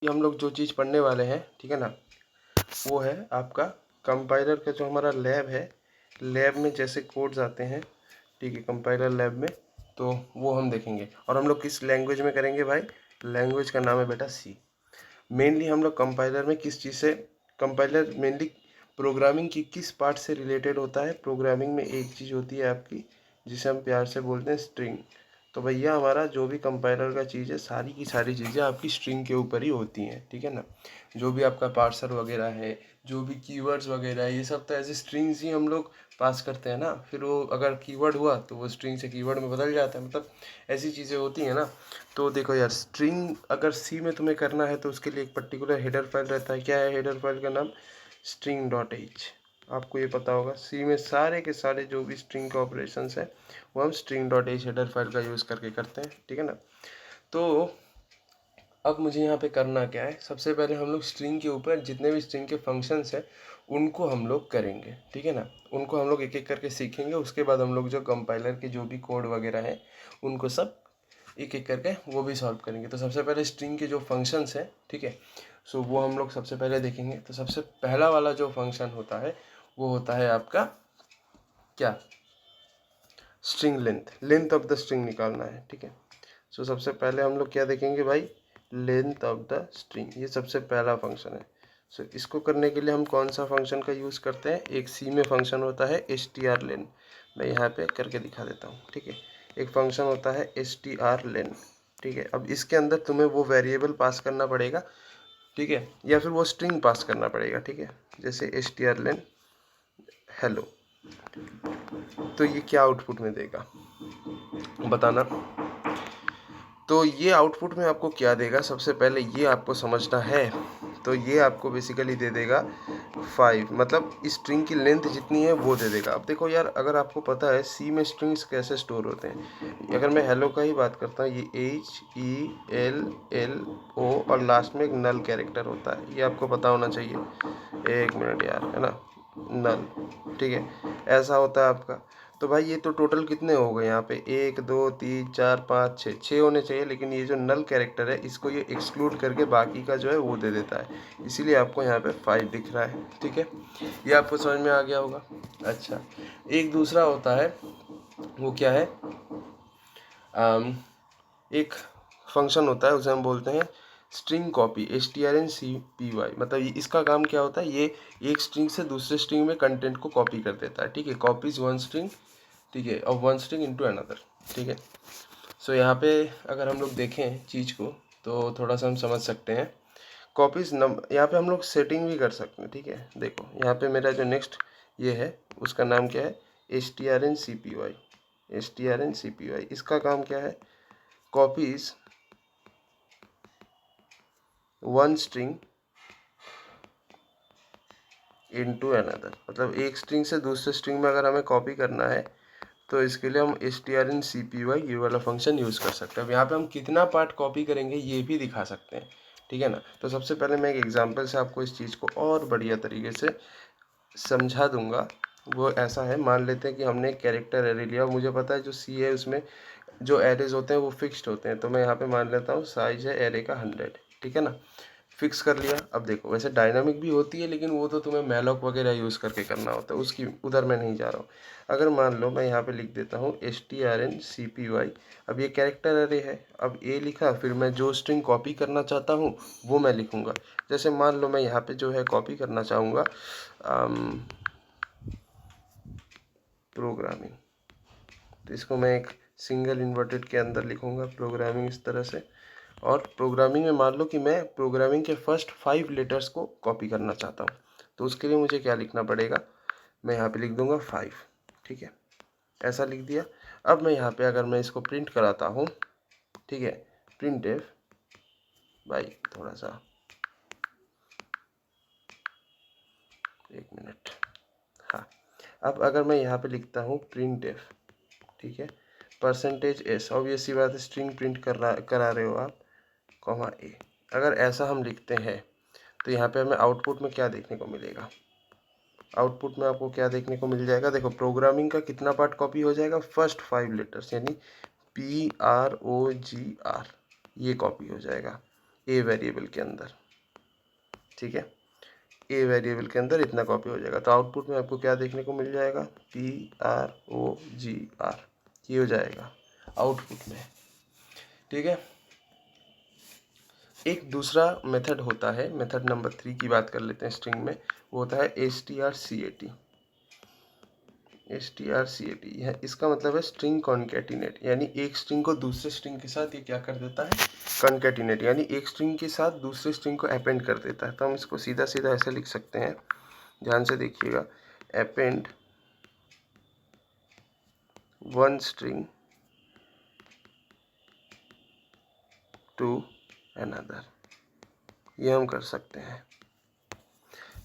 ये हम लोग जो चीज़ पढ़ने वाले हैं, ठीक है ना, वो है आपका कंपाइलर का जो हमारा लैब है। लैब में जैसे कोड्स आते हैं, ठीक है, कंपाइलर लैब में, तो वो हम देखेंगे। और हम लोग किस लैंग्वेज में करेंगे भाई? लैंग्वेज का नाम है बेटा सी। मेनली हम लोग कंपाइलर में किस चीज़ से, कंपाइलर मेनली प्रोग्रामिंग की किस पार्ट से रिलेटेड होता है? प्रोग्रामिंग में एक चीज़ होती है आपकी जिसे हम प्यार से बोलते हैं स्ट्रिंग। तो भैया हमारा जो भी कंपाइलर का चीज़ है, सारी की सारी चीज़ें आपकी स्ट्रिंग के ऊपर ही होती हैं, ठीक है ना। जो भी आपका पार्सर वगैरह है, जो भी कीवर्ड्स वगैरह है, ये सब तो एज ए स्ट्रिंग्स ही हम लोग पास करते हैं ना। फिर वो अगर कीवर्ड हुआ तो वो स्ट्रिंग से कीवर्ड में बदल जाता है, मतलब ऐसी चीज़ें होती हैं ना। तो देखो यार, स्ट्रिंग अगर सी में तुम्हें करना है तो उसके लिए एक पर्टिकुलर हेडर फाइल रहता है। क्या है हेडर फाइल का नाम? String dot H. आपको ये पता होगा, सी में सारे के सारे जो भी स्ट्रिंग के ऑपरेशंस हैं वो हम string dot H header file का यूज़ करके करते हैं, ठीक है ना। तो अब मुझे यहाँ पे करना क्या है? सबसे पहले हम लोग स्ट्रिंग के ऊपर जितने भी स्ट्रिंग के फंक्शंस हैं उनको हम लोग करेंगे, ठीक है ना। उनको हम लोग एक एक करके सीखेंगे। उसके बाद हम लोग जो कंपाइलर के जो भी कोड वगैरह हैं उनको सब एक एक करके वो भी सॉल्व करेंगे। तो सबसे पहले स्ट्रिंग के जो फंक्शंस हैं, ठीक है, सो वो हम लोग सबसे पहले देखेंगे। तो सबसे पहला वाला जो फंक्शन होता है वो होता है आपका क्या? String length. Length of the string निकालना है, ठीक है। सो सबसे पहले हम लोग क्या देखेंगे भाई? Length of the string. ये सबसे पहला फंक्शन है। सो इसको करने के लिए हम कौन सा फंक्शन का यूज़ करते हैं? एक सी में फंक्शन होता है str_len। मैं यहाँ पे करके दिखा देता हूँ, ठीक है। एक फंक्शन होता है str_len, ठीक है। अब इसके अंदर तुम्हें वो वेरिएबल पास करना पड़ेगा, ठीक है, या फिर वो स्ट्रिंग पास करना पड़ेगा, ठीक है। जैसे str_len हेलो, तो ये क्या आउटपुट में देगा बताना। तो ये आउटपुट में आपको क्या देगा? सबसे पहले ये आपको समझना है। तो ये आपको बेसिकली दे देगा 5, मतलब स्ट्रिंग की लेंथ जितनी है वो दे देगा। अब देखो यार, अगर आपको पता है सी में स्ट्रिंग्स कैसे स्टोर होते हैं, अगर मैं हेलो का ही बात करता हूँ, ये HELLO और लास्ट में एक नल कैरेक्टर होता है, ये आपको पता होना चाहिए। एक मिनट यार, है ना, नल, ठीक है, ऐसा होता है आपका। तो भाई ये तो टोटल कितने हो गए यहाँ पे? 1 2 3 4 5 6, 6 होने चाहिए, लेकिन ये जो नल कैरेक्टर है इसको ये एक्सक्लूड करके बाकी का जो है वो दे देता है, इसीलिए आपको यहाँ पे 5 दिख रहा है, ठीक है। ये आपको समझ में आ गया होगा। अच्छा, एक दूसरा होता है, वो क्या है? एक फंक्शन होता है, उसे हम बोलते हैं स्ट्रिंग कॉपी, strncpy। मतलब इसका काम क्या होता है? ये एक स्ट्रिंग से दूसरे स्ट्रिंग में कंटेंट को कॉपी कर देता है, ठीक है। कॉपीज वन स्ट्रिंग, ठीक है, और वन स्ट्रिंग इनटू अनदर, ठीक है। सो यहाँ पे अगर हम लोग देखें चीज़ को तो थोड़ा सा हम समझ सकते हैं। कॉपीज यहाँ पे हम लोग सेटिंग भी कर सकते हैं, ठीक है। देखो यहाँ पे मेरा जो नेक्स्ट ये है उसका नाम क्या है? strncpy। इसका काम क्या है? Copies one string into another, मतलब एक स्ट्रिंग से दूसरे स्ट्रिंग में अगर हमें कॉपी करना है तो इसके लिए हम strncpy ये वाला फंक्शन यूज़ कर सकते हैं। अब यहाँ पे हम कितना पार्ट कॉपी करेंगे ये भी दिखा सकते हैं, ठीक है ना। तो सबसे पहले मैं एक एग्जांपल से आपको इस चीज़ को और बढ़िया तरीके से समझा दूंगा। वो ऐसा है, मान लेते हैं कि हमने एक कैरेक्टर एरे लिया। मुझे पता है जो सी है उसमें जो एरेज होते हैं वो फिक्स्ड होते हैं, तो मैं यहाँ पे मान लेता हूँ साइज है एरे का 100, ठीक है ना। फिक्स कर लिया। अब देखो वैसे डायनामिक भी होती है, लेकिन वो तो तुम्हें मैलॉक वगैरह यूज़ करके करना होता है, उसकी उधर मैं नहीं जा रहा हूँ। अगर मान लो मैं यहाँ पे लिख देता हूँ strncpy। अब ये कैरेक्टर एरे है, अब ए लिखा, फिर मैं जो स्ट्रिंग कॉपी करना चाहता हूँ वो मैं लिखूँगा। जैसे मान लो मैं यहाँ पे जो है कॉपी करना चाहूँगा प्रोग्रामिंग, तो इसको मैं एक सिंगल इन्वर्टेड के अंदर लिखूँगा प्रोग्रामिंग इस तरह से। और प्रोग्रामिंग में मान लो कि मैं प्रोग्रामिंग के फर्स्ट 5 लेटर्स को कॉपी करना चाहता हूँ, तो उसके लिए मुझे क्या लिखना पड़ेगा? मैं यहाँ पे लिख दूंगा 5, ठीक है, ऐसा लिख दिया। अब मैं यहाँ पे अगर मैं इसको प्रिंट कराता हूँ, ठीक है, printf भाई थोड़ा सा, एक मिनट, हाँ। अब अगर मैं यहाँ पे लिखता हूँ printf, ठीक है, %s, ऑब्वियस सी बात है स्ट्रिंग प्रिंट करा रहे हो आप, कॉमा ए। अगर ऐसा हम लिखते हैं तो यहाँ पे हमें आउटपुट में क्या देखने को मिलेगा? आउटपुट में आपको क्या देखने को मिल जाएगा? देखो प्रोग्रामिंग का कितना पार्ट कॉपी हो जाएगा? फर्स्ट 5 लेटर्स, यानी PROGR, ये कॉपी हो जाएगा। ए वेरिएबल के अंदर, ठीक है, ए वेरिएबल के अंदर इतना कॉपी हो जाएगा। तो आउटपुट में आपको क्या देखने को मिल जाएगा, PROGR, ये हो जाएगा आउटपुट में, ठीक है। एक दूसरा मेथड होता है, मेथड नंबर 3 की बात कर लेते हैं स्ट्रिंग में, वो होता है strcat। strcat इसका मतलब है स्ट्रिंग कॉन्केटिनेट, यानी एक स्ट्रिंग को दूसरे स्ट्रिंग के साथ ये क्या कर देता है, कॉन्केटिनेट, यानी एक स्ट्रिंग के साथ दूसरे स्ट्रिंग को अपेंड कर देता है। तो हम इसको सीधा सीधा ऐसे लिख सकते हैं, ध्यान से देखिएगा, append one string to another, ये हम कर सकते हैं,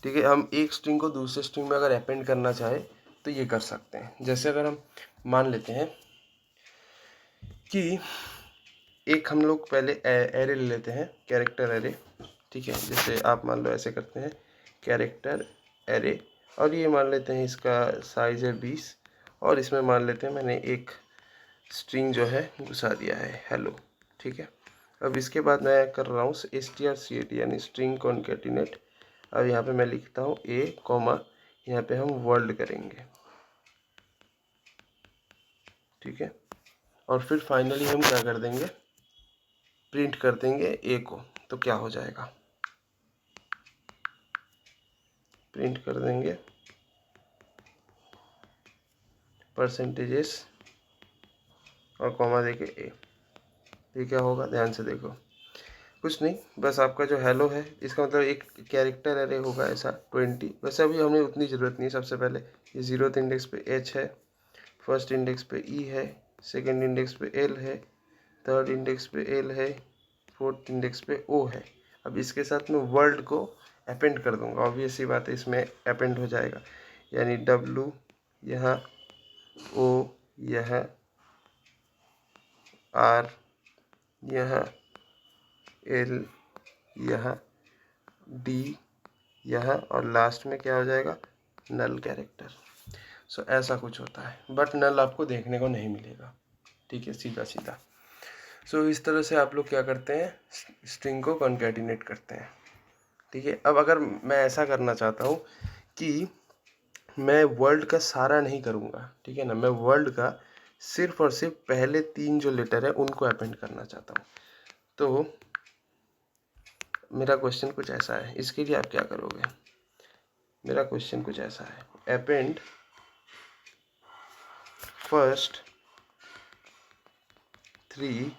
ठीक है। हम एक स्ट्रिंग को दूसरे स्ट्रिंग में अगर अपेंड करना चाहे तो ये कर सकते हैं। जैसे अगर हम मान लेते हैं कि एक हम लोग पहले एरे ले लेते हैं, कैरेक्टर एरे, ठीक है। जैसे आप मान लो ऐसे करते हैं, कैरेक्टर एरे, और ये मान लेते हैं इसका साइज़ है 20, और इसमें मान लेते हैं मैंने एक स्ट्रिंग जो है घुसा दिया है, हेलो, ठीक है। अब इसके बाद मैं कर रहा हूँ strcat यानी स्ट्रिंग कॉन्केटिनेट। अब यहाँ पे मैं लिखता हूँ ए कॉमा, यहाँ पे हम वर्ल्ड करेंगे, ठीक है। और फिर फाइनली हम क्या कर देंगे, प्रिंट कर देंगे ए को। तो क्या हो जाएगा, प्रिंट कर देंगे परसेंटेजेस और कॉमा देके ए। ये क्या होगा, ध्यान से देखो, कुछ नहीं, बस आपका जो हेलो है इसका मतलब एक कैरेक्टर एरे होगा ऐसा 20। वैसे अभी हमें उतनी ज़रूरत नहीं है। सबसे पहले ये 0th इंडेक्स पे एच है, फर्स्ट इंडेक्स पे ई है, सेकंड इंडेक्स पे एल है, थर्ड इंडेक्स पे एल है, फोर्थ इंडेक्स पे ओ है। अब इसके साथ मैं वर्ल्ड को अपेंड कर दूंगा, ऑब्वियस सी बात है, इसमें अपेंड हो जाएगा, यानी W यहाँ, O यहाँ, R यहाँ, L यहाँ, D यहाँ, और लास्ट में क्या हो जाएगा, नल कैरेक्टर। सो ऐसा कुछ होता है, बट नल आपको देखने को नहीं मिलेगा, ठीक है, सीधा सीधा। सो इस तरह से आप लोग क्या करते हैं, स्ट्रिंग को कॉन्कैटिनेट करते हैं, ठीक है। अब अगर मैं ऐसा करना चाहता हूँ कि मैं वर्ल्ड का सारा नहीं करूँगा, ठीक है ना, मैं वर्ल्ड का सिर्फ और सिर्फ पहले 3 जो लेटर है उनको अपेंड करना चाहता हूँ, तो मेरा क्वेश्चन कुछ ऐसा है। इसके लिए आप क्या करोगे, मेरा क्वेश्चन कुछ ऐसा है, अपेंड फर्स्ट 3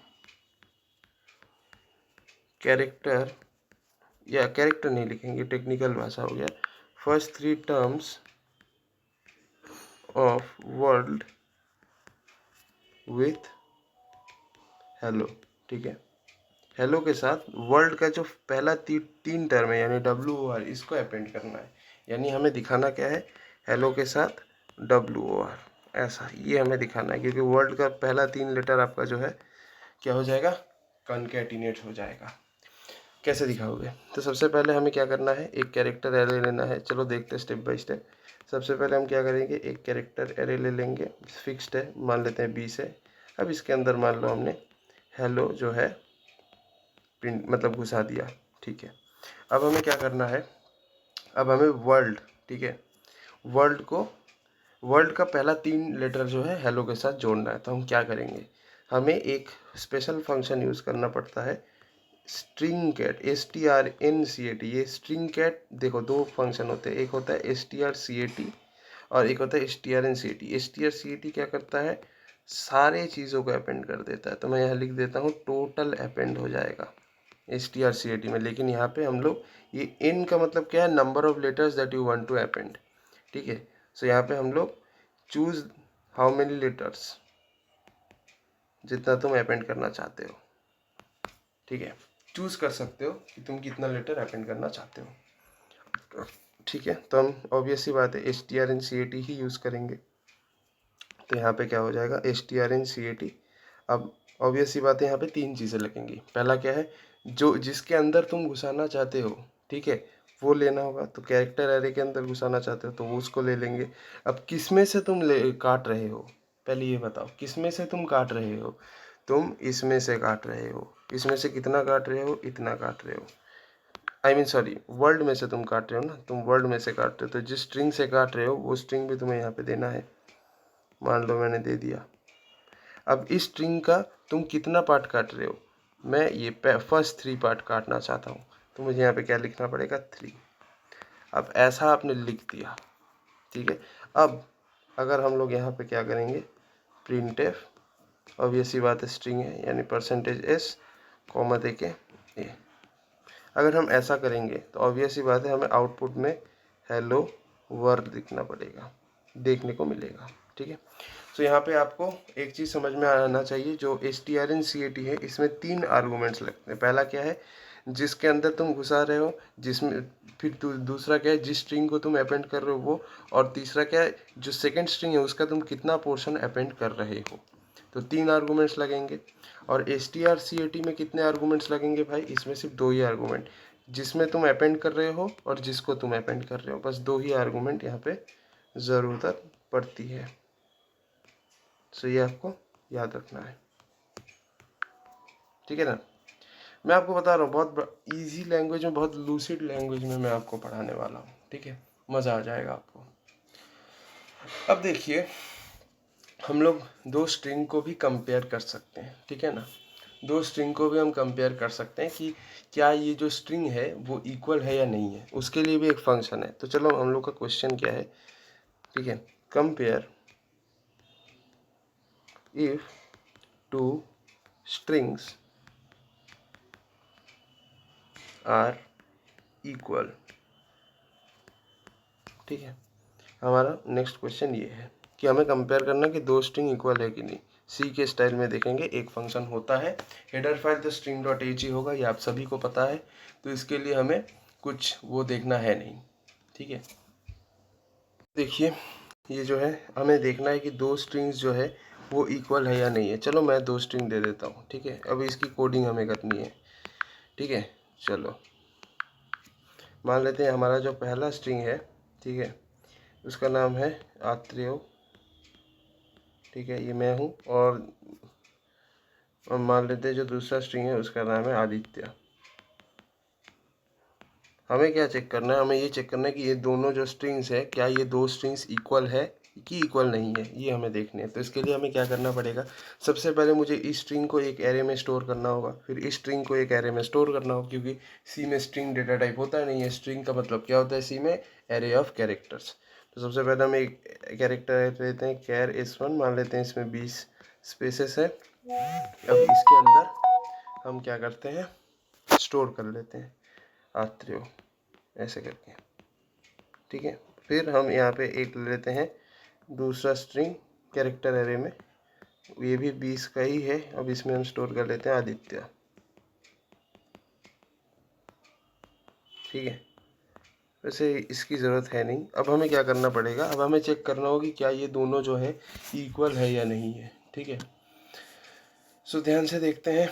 कैरेक्टर, या कैरेक्टर नहीं लिखेंगे, टेक्निकल भाषा हो गया, first 3 terms of world with hello, ठीक है। हेलो के साथ वर्ल्ड का जो पहला 3 टर्म है यानी WOR, इसको अपेंड करना है, यानी हमें दिखाना क्या है, हेलो के साथ WOR, ऐसा ये हमें दिखाना है, क्योंकि वर्ल्ड का पहला 3 लेटर आपका जो है क्या हो जाएगा, कॉन्कैटिनेट हो जाएगा। कैसे दिखाओगे, तो सबसे पहले हमें क्या करना है, एक कैरेक्टर एरे लेना है। चलो देखते हैं स्टेप बाय स्टेप। सबसे पहले हम क्या करेंगे, एक कैरेक्टर एरे ले लेंगे, फिक्स्ड है, मान लेते हैं 20 है। अब इसके अंदर मान लो हमने हेलो जो है प्रिंट मतलब घुसा दिया, ठीक है। अब हमें क्या करना है, अब हमें वर्ल्ड, ठीक है, वर्ल्ड को, वर्ल्ड का पहला 3 लेटर जो है हेलो के साथ जोड़ना है। तो हम क्या करेंगे, हमें एक स्पेशल फंक्शन यूज़ करना पड़ता है, स्ट्रिंग कैट, strcat। ये स्ट्रिंग कैट देखो 2 फंक्शन होते हैं, एक होता है strcat और एक होता है strncat। strcat क्या करता है, सारे चीज़ों को अपेंड कर देता है। तो मैं यहाँ लिख देता हूँ टोटल अपेंड हो जाएगा strcat में, लेकिन यहाँ पे हम लोग ये इन का मतलब क्या है, number of letters that you want to append, ठीक है। सो यहाँ पे हम लोग चूज हाउ मेनी लेटर्स, जितना तुम अपेंड करना चाहते हो, ठीक है, चूज कर सकते हो कि तुम कितना लेटर अपेंड करना चाहते हो, ठीक है। तो हम ऑब्वियस सी बात है strcat ही यूज़ करेंगे। तो यहाँ पे क्या हो जाएगा, strcat। अब ऑब्वियस सी बात है, यहाँ पे 3 चीज़ें लगेंगी। पहला क्या है, जो जिसके अंदर तुम घुसाना चाहते हो, ठीक है, वो लेना होगा। तो कैरेक्टर एरे के अंदर घुसाना चाहते हो तो वो उसको ले लेंगे। अब किस में से तुम काट रहे हो, पहले ये बताओ, किस में से तुम काट रहे हो, तुम इसमें से काट रहे हो, इसमें से कितना काट रहे हो, इतना काट रहे हो, आई मीन सॉरी, वर्ल्ड में से तुम काट रहे हो ना, तुम वर्ल्ड में से काट रहे हो, तो जिस स्ट्रिंग से काट रहे हो वो स्ट्रिंग भी तुम्हें यहाँ पे देना है। मान लो मैंने दे दिया। अब इस स्ट्रिंग का तुम कितना पार्ट काट रहे हो, मैं ये फर्स्ट 3 पार्ट काटना चाहता हूँ, तो मुझे यहाँ पे क्या लिखना पड़ेगा, 3। अब ऐसा आपने लिख दिया, ठीक है। अब अगर हम लोग यहाँ पे क्या करेंगे, प्रिंटफ, ऑब्वियस सी बात है स्ट्रिंग है यानी %s कॉमा देके ए, अगर हम ऐसा करेंगे तो ऑब्वियस सी बात है हमें आउटपुट में हेलो वर्ल्ड लिखना पड़ेगा, देखने को मिलेगा, ठीक है। तो यहाँ पे आपको एक चीज़ समझ में आना चाहिए, जो strncat है इसमें 3 आर्गूमेंट्स लगते हैं। पहला क्या है, जिसके अंदर तुम घुसा रहे हो, जिसमें फिर दूसरा क्या है, जिस स्ट्रिंग को तुम अपेंड कर रहे हो वो, और तीसरा क्या है, जो सेकंड स्ट्रिंग है उसका तुम कितना पोर्शन अपेंड कर रहे हो। तो 3 आर्गूमेंट्स लगेंगे। और strcat में कितने आर्गूमेंट्स लगेंगे भाई, इसमें सिर्फ 2 ही आर्गूमेंट, जिसमें तुम अपेंड कर रहे हो और जिसको तुम अपेंड कर रहे हो, बस 2 ही आर्गूमेंट यहाँ पे ज़रूरत पड़ती है। सो ये आपको याद रखना है, ठीक है ना। मैं आपको बता रहा हूँ बहुत इजी लैंग्वेज में, बहुत लूसिड लैंग्वेज में मैं आपको पढ़ाने वाला हूँ, ठीक है, मज़ा आ जाएगा आपको। अब देखिए, हम लोग 2 स्ट्रिंग को भी कंपेयर कर सकते हैं, ठीक है ना। 2 स्ट्रिंग को भी हम कंपेयर कर सकते हैं कि क्या ये जो स्ट्रिंग है वो इक्वल है या नहीं है, उसके लिए भी एक फंक्शन है। तो चलो हम लोग का क्वेश्चन क्या है, ठीक है, compare if 2 strings are equal, ठीक है। हमारा नेक्स्ट क्वेश्चन ये है कि हमें कंपेयर करना कि 2 स्ट्रिंग इक्वल है कि नहीं। सी के स्टाइल में देखेंगे, एक फंक्शन होता है, हेडर फाइल तो string.h ही होगा, ये आप सभी को पता है, तो इसके लिए हमें कुछ वो देखना है नहीं, ठीक है। देखिए, ये जो है हमें देखना है कि 2 स्ट्रिंग्स जो है वो इक्वल है या नहीं है। चलो मैं 2 स्ट्रिंग दे देता हूँ, ठीक है। अब इसकी कोडिंग हमें करनी है, ठीक है। चलो मान लेते हैं हमारा जो पहला स्ट्रिंग है, ठीक है, उसका नाम है आत्रेय, ठीक है, ये मैं हूँ। और मान लेते हैं जो दूसरा स्ट्रिंग है उसका नाम है आदित्य। हमें क्या चेक करना है, हमें ये चेक करना है कि ये दोनों जो स्ट्रिंग्स है, क्या ये 2 स्ट्रिंग्स इक्वल है कि इक्वल नहीं है, ये हमें देखने है। तो इसके लिए हमें क्या करना पड़ेगा, सबसे पहले मुझे इस स्ट्रिंग को एक एरे में स्टोर करना होगा, फिर इस स्ट्रिंग को एक एरे में स्टोर करना होगा, क्योंकि सी में स्ट्रिंग डेटा टाइप होता नहीं है। स्ट्रिंग का मतलब क्या होता है सी में, एरे ऑफ कैरेक्टर्स। तो सबसे पहले हम एक कैरेक्टर लेते हैं, कैर S1, मान लेते हैं इसमें 20 स्पेसेस है। अब इसके अंदर हम क्या करते हैं, स्टोर कर लेते हैं आत्रेय ऐसे करके, ठीक है। फिर हम यहाँ पे एक ले लेते हैं दूसरा स्ट्रिंग कैरेक्टर एरे में, ये भी 20 का ही है। अब इसमें हम स्टोर कर लेते हैं आदित्य, ठीक है। वैसे इसकी ज़रूरत है नहीं। अब हमें क्या करना पड़ेगा, अब हमें चेक करना होगा कि क्या ये दोनों जो है इक्वल है या नहीं है, ठीक है। सो ध्यान से देखते हैं,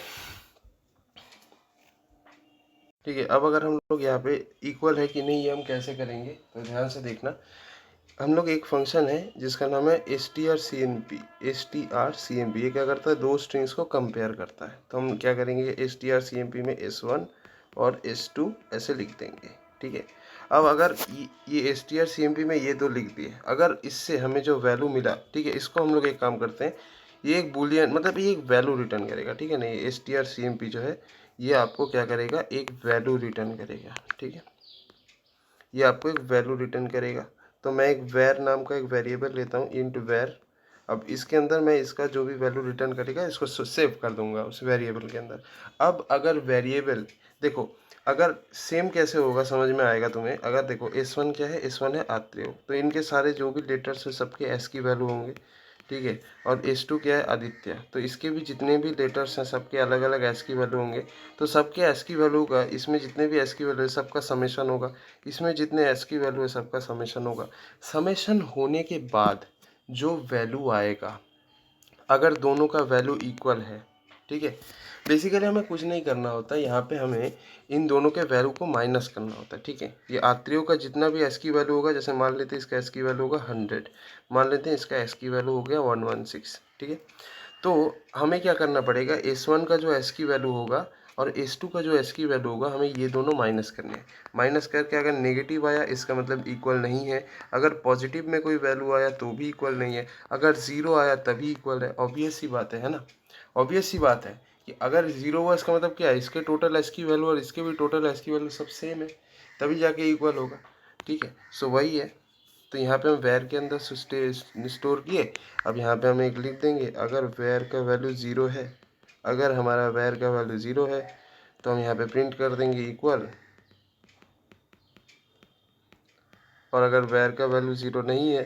ठीक है। अब अगर हम लोग यहाँ पे इक्वल है कि नहीं ये हम कैसे करेंगे, तो ध्यान से देखना। हम लोग एक फंक्शन है जिसका नाम है strcmp। ये क्या करता है, 2 स्ट्रिंग्स को कंपेयर करता है। तो हम क्या करेंगे, strcmp में S1 और S2 ऐसे लिख देंगे, ठीक है। अब अगर ये strcmp में ये 2 लिख दिए, अगर इससे हमें जो वैल्यू मिला, ठीक है, इसको हम लोग एक काम करते हैं, ये एक बुलियन मतलब ये एक वैल्यू रिटर्न करेगा, ठीक है ना। ये strcmp जो है ये आपको क्या करेगा, एक वैल्यू रिटर्न करेगा, ठीक है। ये आपको एक वैल्यू रिटर्न करेगा। तो मैं एक वैर नाम का एक वेरिएबल लेता हूँ, इंट वैर। अब इसके अंदर मैं इसका जो भी वैल्यू रिटर्न करेगा इसको सेव कर दूंगा उस वेरिएबल के अंदर। अब अगर वेरिएबल देखो, अगर सेम कैसे होगा समझ में आएगा तुम्हें। अगर देखो S1 क्या है, S1 है आत्रेय, तो इनके सारे जो भी लेटर्स है सबके S की वैल्यू होंगे, ठीक है। और S2 क्या है, आदित्य, तो इसके भी जितने भी लेटर्स हैं सबके अलग अलग S की वैल्यू होंगे। तो सबके S की वैल्यू का, इसमें जितने भी S की वैल्यू है सबका समेशन होगा, इसमें जितने S की वैल्यू है सबका समेशन होगा। समेशन होने के बाद जो वैल्यू आएगा, अगर दोनों का वैल्यू इक्वल है, ठीक है, बेसिकली हमें कुछ नहीं करना होता, यहाँ पे हमें इन दोनों के वैल्यू को माइनस करना होता है, ठीक है। ये आत्रेय का जितना भी S की वैल्यू होगा, जैसे मान लेते हैं इसका S की वैल्यू होगा 100, मान लेते हैं इसका S की वैल्यू हो गया 116, ठीक है। तो हमें क्या करना पड़ेगा, S1 का जो S की वैल्यू होगा और S2 का जो S की वैल्यू होगा, हमें ये दोनों माइनस करने हैं। माइनस करके अगर नेगेटिव आया इसका मतलब इक्वल नहीं है, अगर पॉजिटिव में कोई वैल्यू आया तो भी इक्वल नहीं है, अगर ज़ीरो आया तभी इक्वल है। ऑब्वियस सी बात है ना, ऑब्वियस सी बात है कि अगर ज़ीरो हुआ इसका मतलब क्या है, इसके टोटल S की वैल्यू और इसके भी टोटल S की वैल्यू सब सेम है, तभी जाके इक्वल होगा। ठीक है, सो वही है। तो यहाँ पे हम वेर के अंदर स्टोर किए। अब यहाँ पे हम एक लिख देंगे, अगर वेर का वैल्यू ज़ीरो है, अगर हमारा वेर का वैल्यू ज़ीरो है तो हम यहाँ पे प्रिंट कर देंगे इक्वल, और अगर वेर का वैल्यू ज़ीरो नहीं है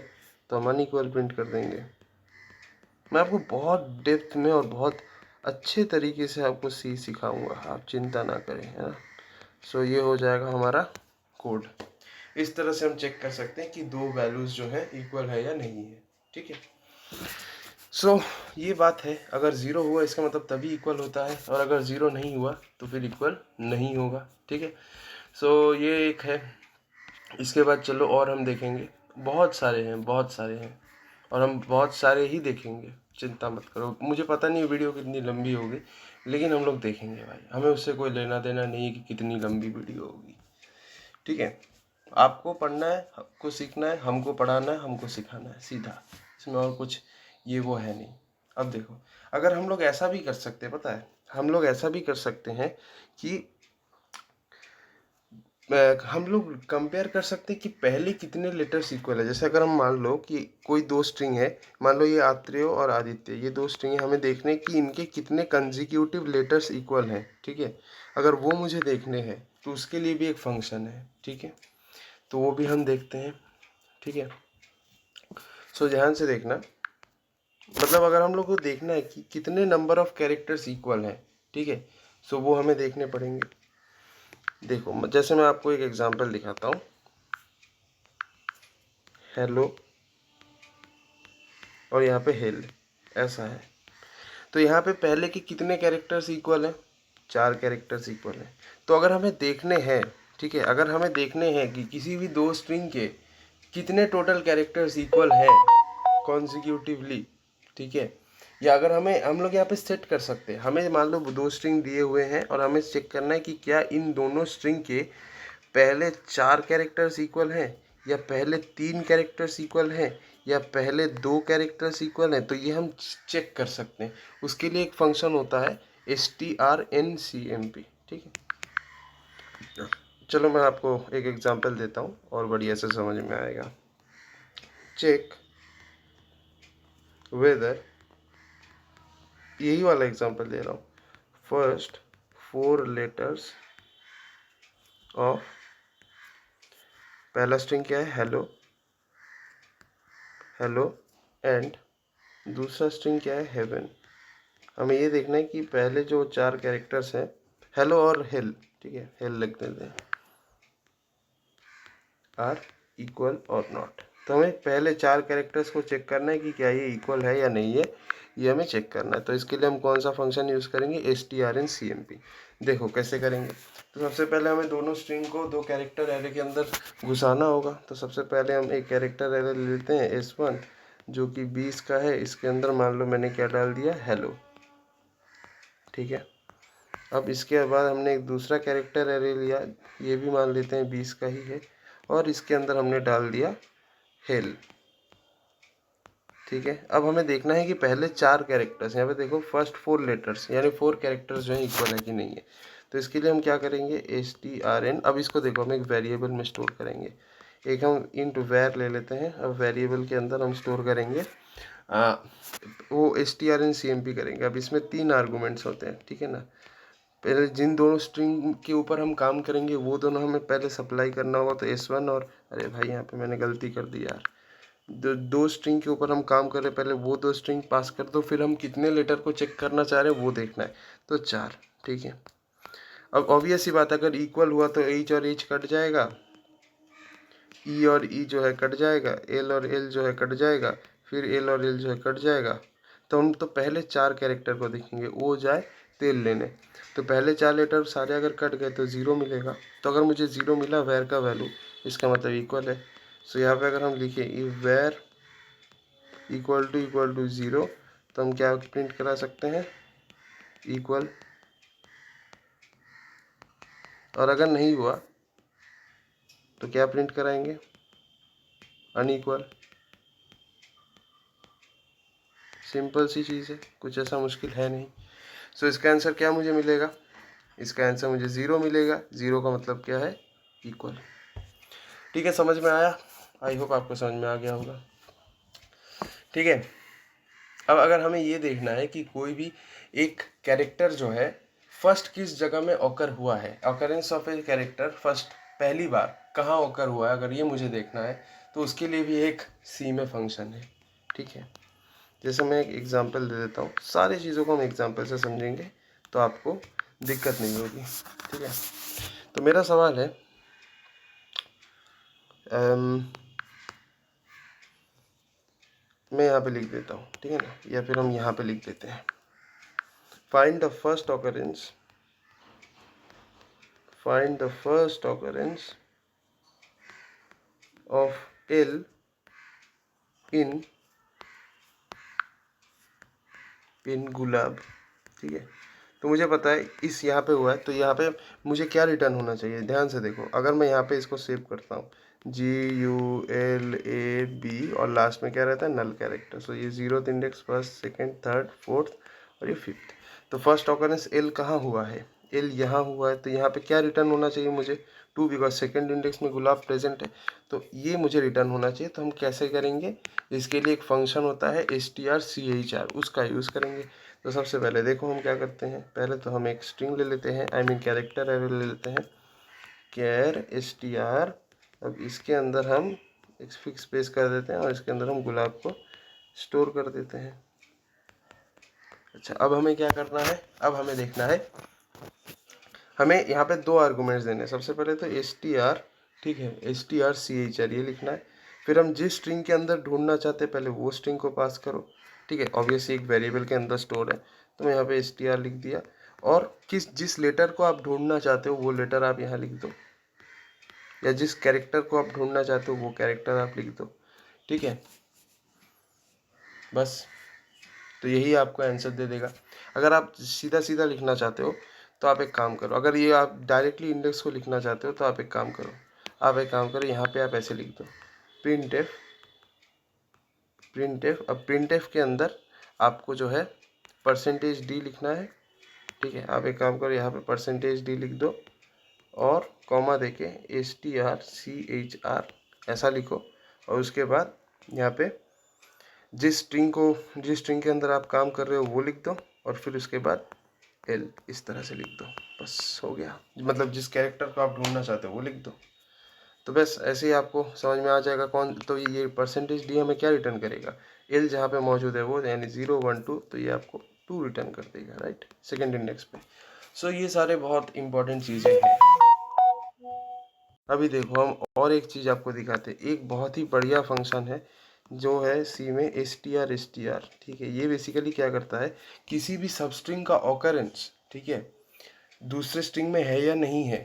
तो हम अनइक्वल प्रिंट कर देंगे। मैं आपको बहुत डेप्थ में और बहुत अच्छे तरीके से आपको सिखाऊंगा, आप चिंता ना करें, है ना। सो ये हो जाएगा हमारा कोड। इस तरह से हम चेक कर सकते हैं कि दो वैल्यूज़ जो है इक्वल है या नहीं है। ठीक है, सो ये बात है, अगर ज़ीरो हुआ इसका मतलब तभी इक्वल होता है, और अगर ज़ीरो नहीं हुआ तो फिर इक्वल नहीं होगा। ठीक है, सो ये एक है। इसके बाद चलो और हम देखेंगे, बहुत सारे हैं, बहुत सारे हैं, और हम बहुत सारे ही देखेंगे, चिंता मत करो। मुझे पता नहीं वीडियो कितनी लंबी होगी, लेकिन हम लोग देखेंगे भाई, हमें उससे कोई लेना देना नहीं है कि कितनी लंबी वीडियो होगी। ठीक है, आपको पढ़ना है, आपको सीखना है, हमको पढ़ाना है, हमको सिखाना है, सीधा। इसमें और कुछ ये वो है नहीं। अब देखो, अगर हम लोग ऐसा भी कर सकते हैं, पता है, हम लोग ऐसा भी कर सकते हैं कि हम लोग कंपेयर कर सकते हैं कि पहले कितने लेटर्स इक्वल है। जैसे अगर हम मान लो कि कोई दो स्ट्रिंग है, मान लो ये आत्रेय और आदित्य, ये दो स्ट्रिंग है, हमें देखने हैं कि इनके कितने कंजिक्यूटिव लेटर्स इक्वल हैं। ठीक है, अगर वो मुझे देखने हैं तो उसके लिए भी एक फंक्शन है। ठीक है, तो वो भी हम देखते हैं। ठीक है, सो ध्यान से देखना, मतलब अगर हम लोग को देखना है कि कितने नंबर ऑफ कैरेक्टर्स इक्वल हैं, ठीक है, सो वो हमें देखने पड़ेंगे। देखो, जैसे मैं आपको एक एग्जांपल दिखाता हूँ, हेलो और यहाँ पे हेल, ऐसा है। तो यहाँ पे पहले के कितने कैरेक्टर्स इक्वल हैं, 4 कैरेक्टर्स इक्वल हैं। तो अगर हमें देखने हैं, ठीक है, अगर हमें देखने हैं कि किसी भी दो स्ट्रिंग के कितने टोटल कैरेक्टर्स इक्वल हैं कॉन्जिक्यूटिवली, ठीक है, या अगर हम लोग यहाँ पे सेट कर सकते हैं, हमें मान लो दो स्ट्रिंग दिए हुए हैं और हमें चेक करना है कि क्या इन दोनों स्ट्रिंग के पहले 4 कैरेक्टर्स इक्वल हैं, या पहले 3 कैरेक्टर्स इक्वल हैं, या पहले 2 कैरेक्टर्स इक्वल हैं। तो ये हम चेक कर सकते हैं। उसके लिए एक फंक्शन होता है strncmp। ठीक है, चलो मैं आपको एक एग्जांपल देता हूँ और बढ़िया से समझ में आएगा। चेक वेदर, यही वाला एग्जांपल दे रहा हूँ, फर्स्ट 4 लेटर्स ऑफ, पहला स्ट्रिंग क्या है, हेलो, हेलो, एंड दूसरा स्ट्रिंग क्या है, हेवन। हमें ये देखना है कि पहले जो 4 कैरेक्टर्स हैं, हेलो और हेल, ठीक है, हेल लिख देते हैं, आर इक्वल और नॉट। तो हमें पहले 4 कैरेक्टर्स को चेक करना है कि क्या ये इक्वल है या नहीं है, ये हमें चेक करना है। तो इसके लिए हम कौन सा फंक्शन यूज़ करेंगे, strncmp। देखो कैसे करेंगे। तो सबसे पहले हमें दोनों स्ट्रिंग को 2 कैरेक्टर एरे के अंदर घुसाना होगा। तो सबसे पहले हम एक कैरेक्टर एरे लेते हैं s1, जो कि 20 का है। इसके अंदर मान लो मैंने क्या डाल दिया, हेलो। ठीक है, अब इसके बाद हमने एक दूसरा कैरेक्टर एरे लिया, ये भी मान लेते हैं 20 का ही है, और इसके अंदर हमने डाल दिया हेल। ठीक है, अब हमें देखना है कि पहले 4 कैरेक्टर्स, यहाँ पे देखो फर्स्ट 4 लेटर्स यानी 4 कैरेक्टर्स जो है इक्वल है कि नहीं है। तो इसके लिए हम क्या करेंगे, strn। अब इसको देखो हम एक वेरिएबल में स्टोर करेंगे। एक हम इंट वैर ले लेते हैं। अब वेरिएबल के अंदर हम स्टोर करेंगे वो strncmp करेंगे। अब इसमें 3 आर्गूमेंट्स होते हैं, ठीक है ना। पहले जिन दोनों स्ट्रिंग के ऊपर हम काम करेंगे वो दोनों हमें पहले सप्लाई करना होगा। तो s1 और, अरे भाई यहाँ पे मैंने गलती कर दी यार, दो स्ट्रिंग के ऊपर हम काम कर रहे हैं, पहले वो 2 स्ट्रिंग पास कर दो, फिर हम कितने लेटर को चेक करना चाह रहे हैं वो देखना है। तो 4, ठीक है। अब ऑब्वियस सी बात है, अगर इक्वल हुआ तो एच और एच कट जाएगा, ई और ई जो है कट जाएगा, एल और एल जो है कट जाएगा, फिर एल और एल जो है कट जाएगा। तो हम तो पहले 4 कैरेक्टर को देखेंगे, ओ जाए तेल लेने। तो पहले 4 लेटर सारे अगर कट गए तो 0 मिलेगा। तो अगर मुझे 0 मिला वेर का वैल्यू, इसका मतलब इक्वल है। सो यहाँ पे अगर हम लिखें इफ वेर इक्वल टू 0, तो हम क्या प्रिंट करा सकते हैं, इक्वल। और अगर नहीं हुआ तो क्या प्रिंट कराएंगे, अनइक्वल। सिंपल सी चीज़ है, कुछ ऐसा मुश्किल है नहीं। सो इसका आंसर क्या मुझे मिलेगा, इसका आंसर मुझे 0 मिलेगा। 0 का मतलब क्या है, इक्वल। ठीक है, समझ में आया? आई होप आपको समझ में आ गया होगा। ठीक है, अब अगर हमें ये देखना है कि कोई भी एक कैरेक्टर जो है फर्स्ट किस जगह में ऑकर हुआ है, occurrence of a character first पहली बार कहाँ ऑकर हुआ है, अगर ये मुझे देखना है तो उसके लिए भी एक सी में फंक्शन है। ठीक है, जैसे मैं एक एग्जांपल दे देता हूँ, सारी चीज़ों को हम एग्जांपल से समझेंगे तो आपको दिक्कत नहीं होगी। ठीक है, तो मेरा सवाल है, मैं यहाँ पे लिख देता हूँ, ठीक है ना, या फिर हम यहाँ पे लिख देते हैं, find the first occurrence, find the first occurrence of L in गुलाब। ठीक है, तो मुझे पता है इस यहाँ पे हुआ है, तो यहाँ पे मुझे क्या रिटर्न होना चाहिए, ध्यान से देखो। अगर मैं यहाँ पे इसको सेव करता हूँ GULAB और लास्ट में क्या रहता है, नल कैरेक्टर। सो ये 0th index, first, second, third, fourth और ये फिफ्थ। तो फर्स्ट ऑकरेंस एल कहाँ हुआ है, एल यहाँ हुआ है, तो यहाँ पे क्या रिटर्न होना चाहिए मुझे, 2, बिकॉज सेकंड इंडेक्स में गुलाब प्रेजेंट है, तो ये मुझे रिटर्न होना चाहिए। तो हम कैसे करेंगे, इसके लिए एक फंक्शन होता है strchr, उसका यूज़ करेंगे। तो सबसे पहले देखो हम क्या करते हैं, पहले तो हम एक स्ट्रिंग ले लेते हैं, आई मीन कैरेक्टर एरे ले लेते हैं, कैर str। अब इसके अंदर हम एक फिक्स स्पेस कर देते हैं और इसके अंदर हम गुलाब को स्टोर कर देते हैं। अच्छा, अब हमें क्या करना है, अब हमें देखना है, हमें यहाँ पे 2 आर्गूमेंट्स देने हैं। सबसे पहले तो str, ठीक है, strchr ये लिखना है। फिर हम जिस स्ट्रिंग के अंदर ढूंढना चाहते हैं पहले वो स्ट्रिंग को पास करो। ठीक है, ऑब्वियसली एक वेरिएबल के अंदर स्टोर है, तो मैं यहाँ पे str लिख दिया। और जिस लेटर को आप ढूंढना चाहते हो वो लेटर आप यहाँ लिख दो, या जिस कैरेक्टर को आप ढूंढना चाहते हो वो कैरेक्टर आप लिख दो। ठीक है, बस। तो यही आपको आंसर दे देगा। अगर आप सीधा सीधा लिखना चाहते हो तो आप एक काम करो, अगर ये आप डायरेक्टली इंडेक्स को लिखना चाहते हो तो आप एक काम करो, यहाँ पे आप ऐसे लिख दो, प्रिंट एफ। अब प्रिंट एफ के अंदर आपको जो है %d लिखना है। ठीक है, आप एक काम करो, यहाँ पे %d लिख दो और कॉमा देके strchr ऐसा लिखो। और उसके बाद यहाँ पे जिस स्ट्रिंग के अंदर आप काम कर रहे हो वो लिख दो, और फिर उसके बाद एल इस तरह से लिख दो, बस हो गया। मतलब जिस कैरेक्टर को आप ढूंढना चाहते हो वो लिख दो। तो बस ऐसे ही आपको समझ में आ जाएगा कौन। तो ये %d हमें क्या रिटर्न करेगा, एल जहाँ पे मौजूद है वो, यानी 0 1 2, तो ये आपको 2 रिटर्न कर देगा, राइट, सेकेंड इंडेक्स पे। सो ये सारे बहुत इंपॉर्टेंट चीज़ें हैं। अभी देखो हम और एक चीज़ आपको दिखाते हैं, एक बहुत ही बढ़िया फंक्शन है जो है सी में str। ठीक है, ये बेसिकली क्या करता है, किसी भी सबस्ट्रिंग का ऑकरेंस, ठीक है, दूसरे स्ट्रिंग में है या नहीं है,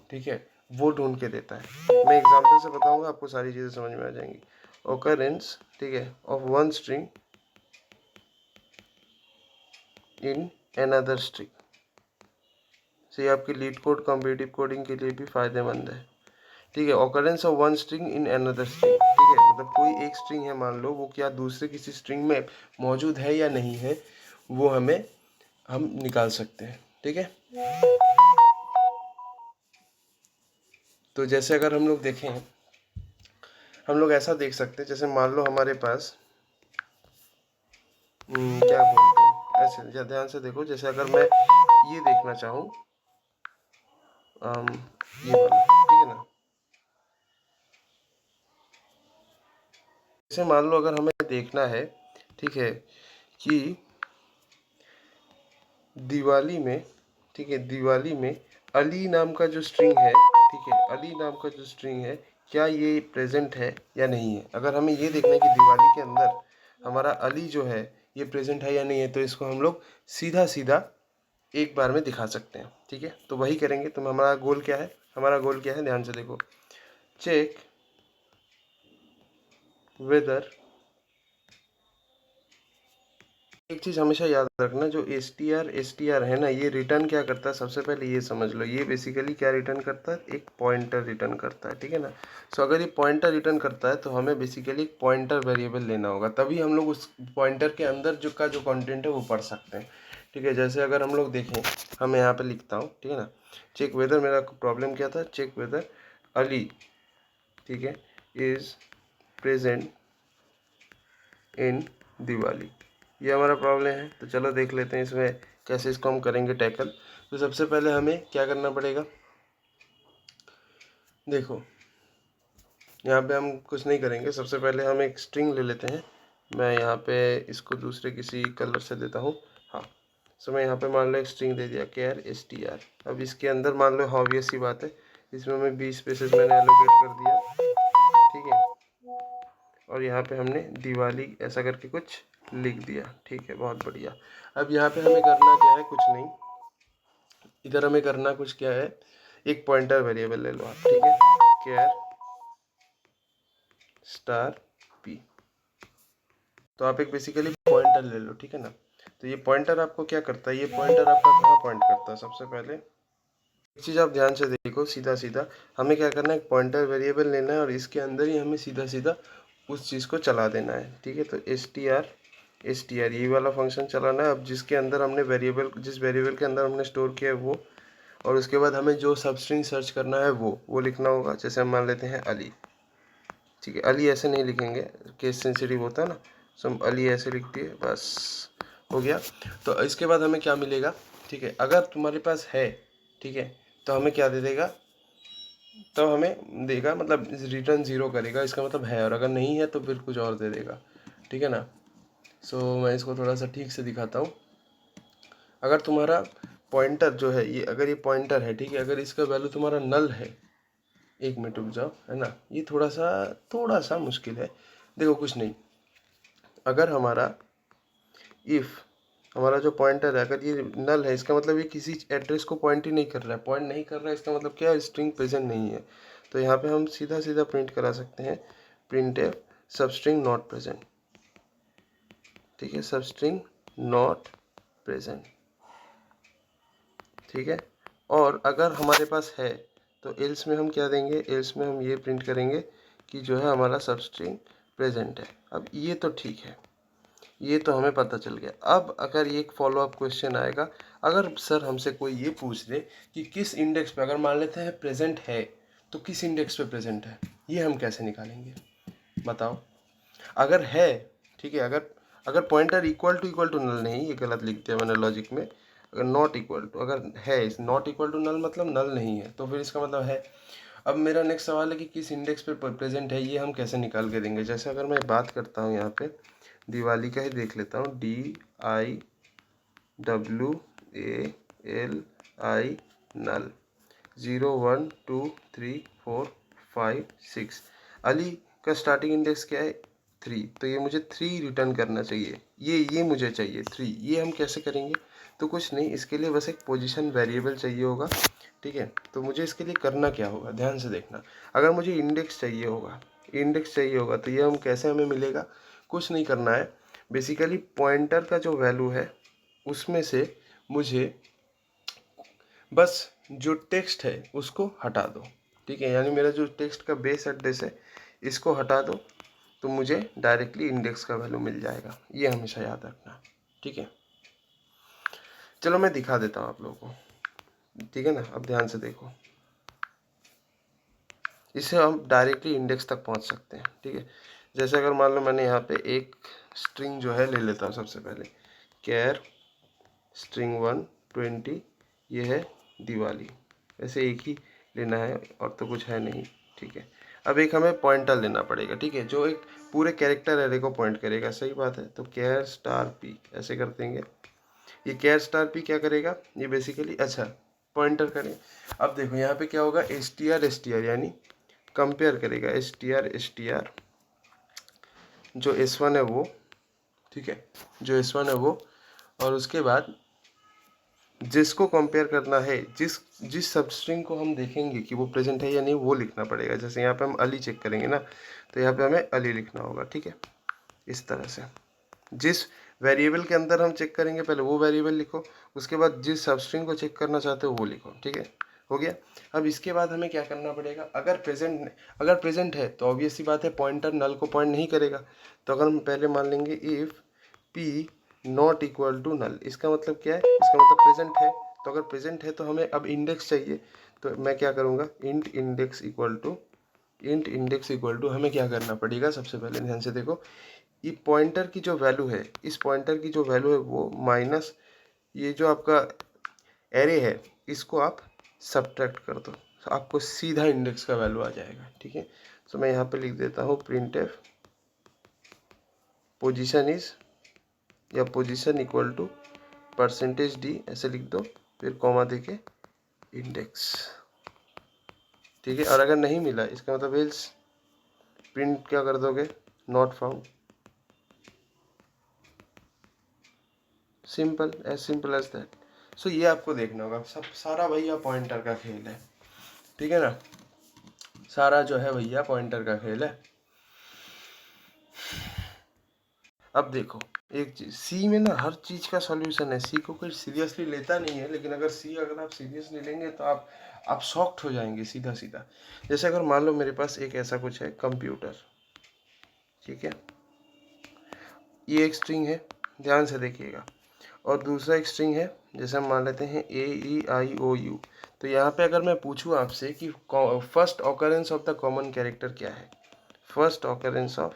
ठीक है, वो ढूंढ के देता है। मैं एग्जांपल से बताऊंगा, आपको सारी चीज़ें समझ में आ जाएंगी। ऑकरेंस, ठीक है, of one string in another string, से ये आपकी लीड कोड कॉम्पिटिटिव कोडिंग के लिए भी फायदेमंद है। ठीक है, occurrence of one string in another string, ठीक है, मतलब कोई एक स्ट्रिंग है मान लो, वो क्या दूसरे किसी स्ट्रिंग में मौजूद है या नहीं है, वो हम निकाल सकते हैं। ठीक है, तो जैसे अगर हम लोग देखें, हम लोग ऐसा देख सकते हैं, जैसे मान लो हमारे पास क्या बोलते हैं, ऐसे ध्यान से देखो, जैसे अगर मैं ये देखना चाहूँ, ये वाला, ठीक है ना, जैसे मान लो अगर हमें देखना है, ठीक है, कि दिवाली में, ठीक है, दिवाली में अली नाम का जो स्ट्रिंग है, ठीक है, अली नाम का जो स्ट्रिंग है, क्या ये प्रेजेंट है या नहीं है। अगर हमें ये देखना है कि दिवाली के अंदर हमारा अली जो है ये प्रेजेंट है या नहीं है, तो इसको हम लोग सीधा सीधा एक बार में दिखा सकते हैं। ठीक है, तो वही करेंगे। तो हमारा गोल क्या है, ध्यान से देखो, चेक वेदर एक चीज़ हमेशा याद रखना, जो एस टी आर है ना, ये रिटर्न क्या करता है, सबसे पहले ये समझ लो, ये बेसिकली क्या रिटर्न करता है, एक पॉइंटर रिटर्न करता है, ठीक है ना। सो अगर ये पॉइंटर रिटर्न करता है तो हमें बेसिकली एक पॉइंटर वेरिएबल लेना होगा, तभी हम लोग उस पॉइंटर के अंदर जो कंटेंट है वो पढ़ सकते हैं, ठीक है। जैसे अगर हम लोग देखें, हम यहाँ पे लिखता हूँ, ठीक है ना, चेक वेदर, मेरा प्रॉब्लम क्या था, चेक वेदर अली, ठीक है, इज़ प्रेजेंट इन दिवाली, ये हमारा प्रॉब्लम है। तो चलो देख लेते हैं इसमें कैसे इसको हम करेंगे टैकल। तो सबसे पहले हमें क्या करना पड़ेगा, देखो यहाँ पे हम कुछ नहीं करेंगे, सबसे पहले हम एक स्ट्रिंग ले लेते हैं। मैं यहाँ पे इसको दूसरे किसी कलर से देता हूँ, हाँ। सो मैं यहाँ पे मान लो एक स्ट्रिंग दे दिया, केयर STR। अब इसके अंदर मान लो, ऑब्वियस सी बात है, इसमें मैं 20 स्पेसेस मैंने एलोकेट कर दिया, ठीक है। और यहाँ पे हमने दिवाली ऐसा करके कुछ लिख दिया, ठीक है, बहुत बढ़िया। अब यहाँ पे हमें करना क्या है, कुछ नहीं, इधर हमें करना कुछ क्या है, एक पॉइंटर वेरिएबल ले लो आप, ठीक है, केयर स्टार पी। तो आप एक बेसिकली पॉइंटर ले लो, ठीक है ना। तो ये पॉइंटर आपको क्या करता है, ये पॉइंटर आपका कहाँ पॉइंट करता है, सबसे पहले एक चीज़ आप ध्यान से देखो, सीधा सीधा हमें क्या करना है, एक पॉइंटर वेरिएबल लेना है और इसके अंदर ही हमें सीधा सीधा उस चीज़ को चला देना है, ठीक है। तो STR ये वाला फंक्शन चलाना है। अब जिसके अंदर हमने वेरिएबल, जिस वेरिएबल के अंदर हमने स्टोर किया है वो, और उसके बाद हमें जो सब स्ट्रिंग सर्च करना है वो लिखना होगा। जैसे हम मान लेते हैं अली, ठीक है, अली ऐसे नहीं लिखेंगे, केस सेंसिटिव होता है ना, सो हम अली ऐसे लिख दिए, बस हो गया। तो इसके बाद हमें क्या मिलेगा, ठीक है, अगर तुम्हारे पास है, ठीक है, तो हमें क्या दे देगा, तो हमें देगा मतलब रिटर्न 0 करेगा, इसका मतलब है, और अगर नहीं है तो फिर कुछ और दे देगा, ठीक है ना। सो मैं इसको थोड़ा सा ठीक से दिखाता हूँ। अगर तुम्हारा पॉइंटर जो है ये, अगर ये पॉइंटर है, ठीक है, अगर इसका वैल्यू तुम्हारा नल है, एक मिनट रुक जाओ, है ना, ये थोड़ा सा मुश्किल है। देखो कुछ नहीं, अगर हमारा इफ़ हमारा जो पॉइंटर है, अगर ये नल है, इसका मतलब ये किसी एड्रेस को पॉइंट ही नहीं कर रहा है, पॉइंट नहीं कर रहा है, इसका मतलब क्या है, स्ट्रिंग प्रेजेंट नहीं है। तो यहाँ पे हम सीधा सीधा प्रिंट करा सकते हैं, printf सब स्ट्रिंग नॉट प्रेजेंट, ठीक है, सब स्ट्रिंग नॉट प्रेजेंट, ठीक है। और अगर हमारे पास है तो एल्स में हम क्या देंगे, एल्स में हम ये प्रिंट करेंगे कि जो है हमारा सब स्ट्रिंग प्रेजेंट है। अब ये तो ठीक है, ये तो हमें पता चल गया। अब अगर ये एक फॉलो अप क्वेश्चन आएगा, अगर सर हमसे कोई ये पूछ दे कि किस इंडेक्स पे, अगर मान लेते हैं प्रेजेंट है, तो किस इंडेक्स पे प्रेजेंट है, ये हम कैसे निकालेंगे बताओ। अगर है, ठीक है, अगर अगर पॉइंटर इक्वल टू नल नहीं, ये गलत लिख दिया मैंने लॉजिक में, अगर नॉट इक्वल टू, अगर है नॉट इक्वल टू नल मतलब नल नहीं है, तो फिर इसका मतलब है। अब मेरा नेक्स्ट सवाल है कि किस इंडेक्स पे प्रेजेंट है, ये हम कैसे निकाल के देंगे। जैसे अगर मैं बात करता हूँ यहाँ पे दिवाली का ही देख लेता हूँ, DIWALI नल 0 1 2 3 4 5 6, अली का स्टार्टिंग इंडेक्स क्या है 3, तो ये मुझे 3 रिटर्न करना चाहिए, ये मुझे चाहिए 3। ये हम कैसे करेंगे, तो कुछ नहीं, इसके लिए बस एक पोजीशन वेरिएबल चाहिए होगा, ठीक है। तो मुझे इसके लिए करना क्या होगा, ध्यान से देखना। अगर मुझे इंडेक्स चाहिए होगा तो ये हम कैसे, हमें मिलेगा, कुछ नहीं करना है, बेसिकली पॉइंटर का जो वैल्यू है उसमें से मुझे बस जो टेक्स्ट है उसको हटा दो, ठीक है, यानी मेरा जो टेक्स्ट का बेस एड्रेस है इसको हटा दो, तो मुझे डायरेक्टली इंडेक्स का वैल्यू मिल जाएगा। ये हमेशा याद रखना, ठीक है। चलो मैं दिखा देता हूँ आप लोगों को, ठीक है ना। अब ध्यान से देखो, इससे हम डायरेक्टली इंडेक्स तक पहुँच सकते हैं, ठीक है। जैसे अगर मान लो मैंने यहाँ पे एक स्ट्रिंग जो है ले लेता हूँ, सबसे पहले कैर स्ट्रिंग 120, ये है दिवाली, वैसे एक ही लेना है और तो कुछ है नहीं, ठीक है। अब एक हमें पॉइंटर लेना पड़ेगा, ठीक है, जो एक पूरे कैरेक्टर एरे को पॉइंट करेगा, सही बात है। तो कैर स्टार पी ऐसे कर देंगे। ये कैर स्टार पी क्या करेगा, ये बेसिकली अच्छा पॉइंटर करें। अब देखो यहाँ पे क्या होगा, STR यानी कंपेयर करेगा STR जो S1 है वो, ठीक है, जो S1 है वो, और उसके बाद जिसको कंपेयर करना है, जिस सब स्ट्रिंग को हम देखेंगे कि वो प्रेजेंट है या नहीं, वो लिखना पड़ेगा। जैसे यहाँ पे हम अली चेक करेंगे ना, तो यहाँ पे हमें अली लिखना होगा, ठीक है, इस तरह से। जिस वेरिएबल के अंदर हम चेक करेंगे, पहले वो वेरिएबल लिखो, उसके बाद जिस सब स्ट्रिंग को चेक करना चाहते हो वो लिखो, ठीक है, हो गया। अब इसके बाद हमें क्या करना पड़ेगा, अगर प्रेजेंट है तो ऑब्वियस सी बात है पॉइंटर नल को पॉइंट नहीं करेगा। तो अगर हम पहले मान लेंगे if P not equal to null, इसका मतलब क्या है, इसका मतलब प्रेजेंट है। तो अगर प्रेजेंट है तो हमें अब इंडेक्स चाहिए, तो मैं क्या करूँगा, इंट इंडेक्स इक्वल टू हमें क्या करना पड़ेगा, सबसे पहले ध्यान से देखो, ये पॉइंटर की जो वैल्यू है, इस पॉइंटर की जो वैल्यू है वो माइनस ये जो आपका एरे है इसको आप सब्ट्रैक्ट कर दो, तो आपको सीधा इंडेक्स का वैल्यू आ जाएगा, ठीक है। तो मैं यहाँ पे लिख देता हूँ प्रिंटफ पोजीशन इज या पोजीशन इक्वल टू %d, ऐसे लिख दो, फिर कॉमा देके इंडेक्स, ठीक है। और अगर नहीं मिला इसका मतलब एल्स प्रिंट क्या कर दोगे, not found, simple as that. So ये आपको देखना होगा, सब सारा भैया पॉइंटर का खेल है, ठीक है ना, सारा जो है भैया पॉइंटर का खेल है। अब देखो एक चीज, सी में ना हर चीज का सॉल्यूशन है, सी को कोई सीरियसली लेता नहीं है, लेकिन अगर आप सीरियसली लेंगे तो आप शॉक्ड हो जाएंगे सीधा सीधा। जैसे अगर मान लो मेरे पास एक ऐसा कुछ है कंप्यूटर, ठीक है, ये एक स्ट्रिंग है, ध्यान से देखिएगा, और दूसरा एक स्ट्रिंग है, जैसे हम मान लेते हैं AEIOU। तो यहाँ पे अगर मैं पूछूँ आपसे कि first occurrence of the common character क्या है, first occurrence of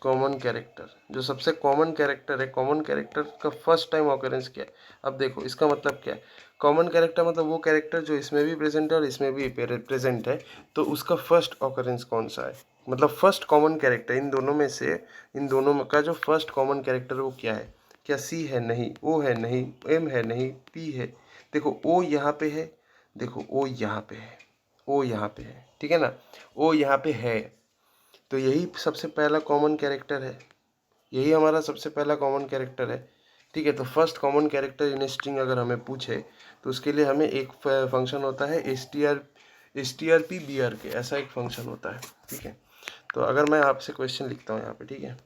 common character, जो सबसे कॉमन कैरेक्टर है, कॉमन कैरेक्टर का फर्स्ट टाइम ऑकरेंस क्या है। अब देखो इसका मतलब क्या है, कॉमन कैरेक्टर मतलब वो कैरेक्टर जो इसमें भी प्रेजेंट है और इसमें भी प्रेजेंट है, तो उसका फर्स्ट ऑकरेंस कौन सा है, मतलब फर्स्ट कॉमन कैरेक्टर इन दोनों में से, इन दोनों का जो फर्स्ट कॉमन कैरेक्टर वो क्या है, क्या सी है, नहीं, ओ है, नहीं, एम है, नहीं, पी है। देखो ओ यहाँ पे है, देखो ओ यहाँ पे है, ओ यहाँ पे है, ठीक है ना, ओ यहाँ पे है, तो यही सबसे पहला कॉमन कैरेक्टर है, यही हमारा सबसे पहला कॉमन कैरेक्टर है, ठीक है। तो first common character in string अगर हमें पूछे तो उसके लिए हमें एक फंक्शन होता है strp_br के, ऐसा एक फंक्शन होता है, ठीक है। तो अगर मैं आपसे क्वेश्चन लिखता हूँ यहाँ पे, ठीक है,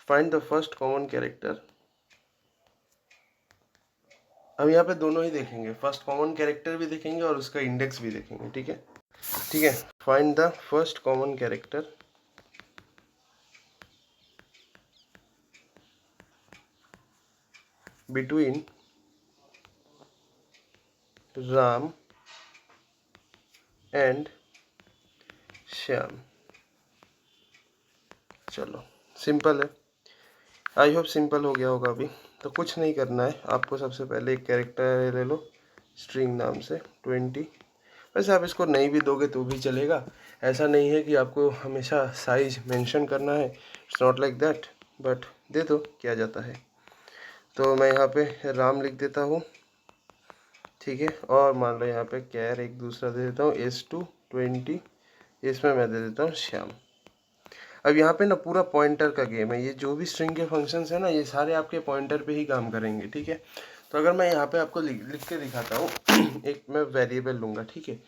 find the first common character, हम यहाँ पे दोनों ही देखेंगे, फर्स्ट कॉमन कैरेक्टर भी देखेंगे और उसका इंडेक्स भी देखेंगे, ठीक है, ठीक है। Find the first common character between Ram and Shyam. चलो सिंपल है, आई होप सिंपल हो गया होगा अभी। तो कुछ नहीं करना है आपको, सबसे पहले एक कैरेक्टर ले लो स्ट्रिंग नाम से 20, वैसे आप इसको नहीं भी दोगे तो भी चलेगा, ऐसा नहीं है कि आपको हमेशा साइज मेंशन करना है, it's not like that, but they दो क्या जाता है। तो मैं यहाँ पे राम लिख देता हूँ, ठीक है, और मान लो यहाँ पे कैर एक दूसरा दे देता हूँ S220, इसमें मैं दे देता हूँ श्याम। अब यहाँ पे ना पूरा पॉइंटर का गेम है, ये जो भी स्ट्रिंग के फंक्शंस है ना ये सारे आपके पॉइंटर पे ही काम करेंगे, ठीक है। तो अगर मैं यहाँ पे आपको लिख के दिखाता हूँ एक मैं वेरिएबल लूँगा, ठीक है,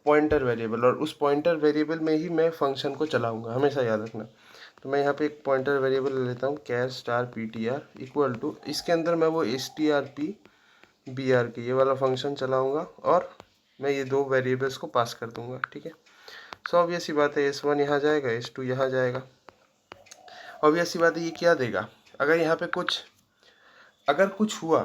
पॉइंटर वेरिएबल, और उस पॉइंटर वेरिएबल में ही मैं फंक्शन को चलाऊँगा, हमेशा याद रखना। तो मैं यहाँ पे एक पॉइंटर वेरिएबल ले लेता हूँ कैर स्टार PTR इक्वल टू, इसके अंदर मैं वो strp_br के ये वाला फंक्शन चलाऊँगा और मैं ये दो वेरिएबल्स को पास कर दूँगा, ठीक है। सो ऑब्वियस सी बात है S1 यहाँ जाएगा, S2 यहाँ जाएगा, ऑब्वियस सी बात है ये क्या देगा, अगर यहाँ पे अगर कुछ हुआ,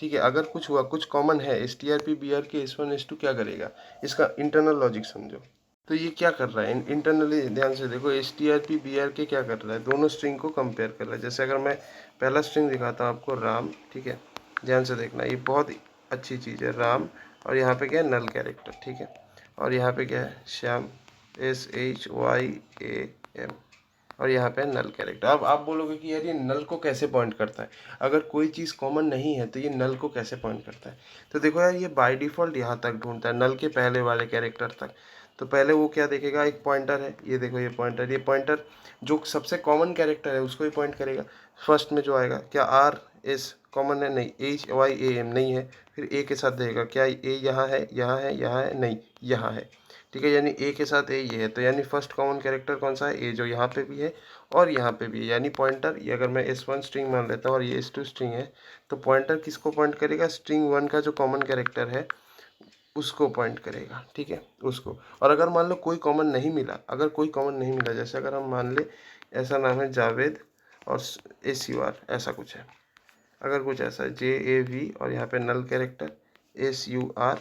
ठीक है, अगर कुछ हुआ, कुछ कॉमन है strp_br के S1 S2 क्या करेगा, इसका इंटरनल लॉजिक समझो। तो ये क्या कर रहा है इंटरनली, ध्यान से देखो, strp_br के क्या कर रहा है, दोनों स्ट्रिंग को कंपेयर कर रहा है। जैसे अगर मैं पहला स्ट्रिंग दिखाता हूँ आपको राम, ठीक है, ध्यान से देखना, ये बहुत अच्छी चीज़ है राम, और यहाँ पे क्या है नल कैरेक्टर, ठीक है, और यहाँ पे क्या है श्याम SHYAM, और यहाँ पे नल कैरेक्टर। अब आप बोलोगे कि यार ये नल को कैसे पॉइंट करता है, अगर कोई चीज़ कॉमन नहीं है तो ये नल को कैसे पॉइंट करता है। तो देखो यार ये बाय डिफ़ॉल्ट यहाँ तक ढूंढता है, नल के पहले वाले कैरेक्टर तक। तो पहले वो क्या देखेगा, एक पॉइंटर है, ये देखो ये पॉइंटर जो सबसे कॉमन कैरेक्टर है उसको ही पॉइंट करेगा। फर्स्ट में जो आएगा, क्या RS कॉमन है, नहीं, HYAM नहीं है, फिर A के साथ देगा, क्या A यहाँ है, यहाँ है, यहाँ है, नहीं, यहाँ है। ठीक है, यानी ए के साथ ए ये है, तो यानी फर्स्ट कॉमन कैरेक्टर कौन सा है, ए, जो यहाँ पे भी है और यहाँ पे भी है, यानी पॉइंटर, ये अगर मैं S1 स्ट्रिंग मान लेता हूँ और ये S2 स्ट्रिंग है, तो पॉइंटर किसको पॉइंट करेगा, स्ट्रिंग 1 का जो कॉमन कैरेक्टर है उसको पॉइंट करेगा, ठीक है, उसको। और अगर मान लो कोई कॉमन नहीं मिला, अगर कोई कॉमन नहीं मिला, जैसे अगर हम मान ले ऐसा नाम है जावेद और SUR, ऐसा कुछ है, अगर कुछ ऐसा है JAV और यहाँ पे नल कैरेक्टर SUR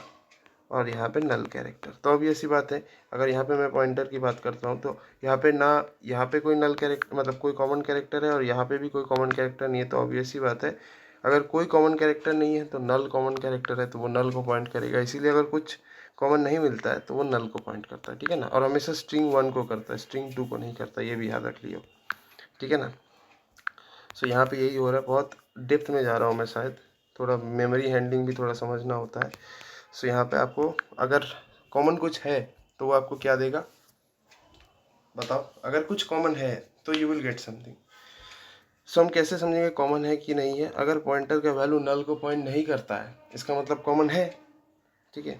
और यहाँ पे नल कैरेक्टर, तो अब ये सी बात है, अगर यहाँ पे मैं पॉइंटर की बात करता हूँ तो यहाँ पे ना, यहाँ पे कोई नल कैरेक्टर मतलब कोई कॉमन कैरेक्टर है और यहाँ पे भी कोई कॉमन कैरेक्टर नहीं है, तो ऑब्वियस सी बात है अगर कोई कॉमन कैरेक्टर नहीं है तो नल कॉमन कैरेक्टर है, तो वो नल को पॉइंट करेगा, इसीलिए अगर कुछ कॉमन नहीं मिलता है तो वो नल को पॉइंट करता है, ठीक है ना, और हमेशा स्ट्रिंग 1 को करता है, स्ट्रिंग 2 को नहीं करता, ये भी याद रख लियो, ठीक है ना। सो यहाँ पे यही हो रहा है, बहुत डेप्थ में जा रहा हूँ मैं शायद, थोड़ा मेमोरी हैंडलिंग भी थोड़ा समझना होता है। सो यहाँ पे आपको अगर कॉमन कुछ है तो वो आपको क्या देगा, बताओ, अगर कुछ कॉमन है तो यू विल गेट समथिंग। सो हम कैसे समझेंगे कॉमन है कि नहीं है, अगर पॉइंटर का वैल्यू नल को पॉइंट नहीं करता है इसका मतलब कॉमन है, ठीक है।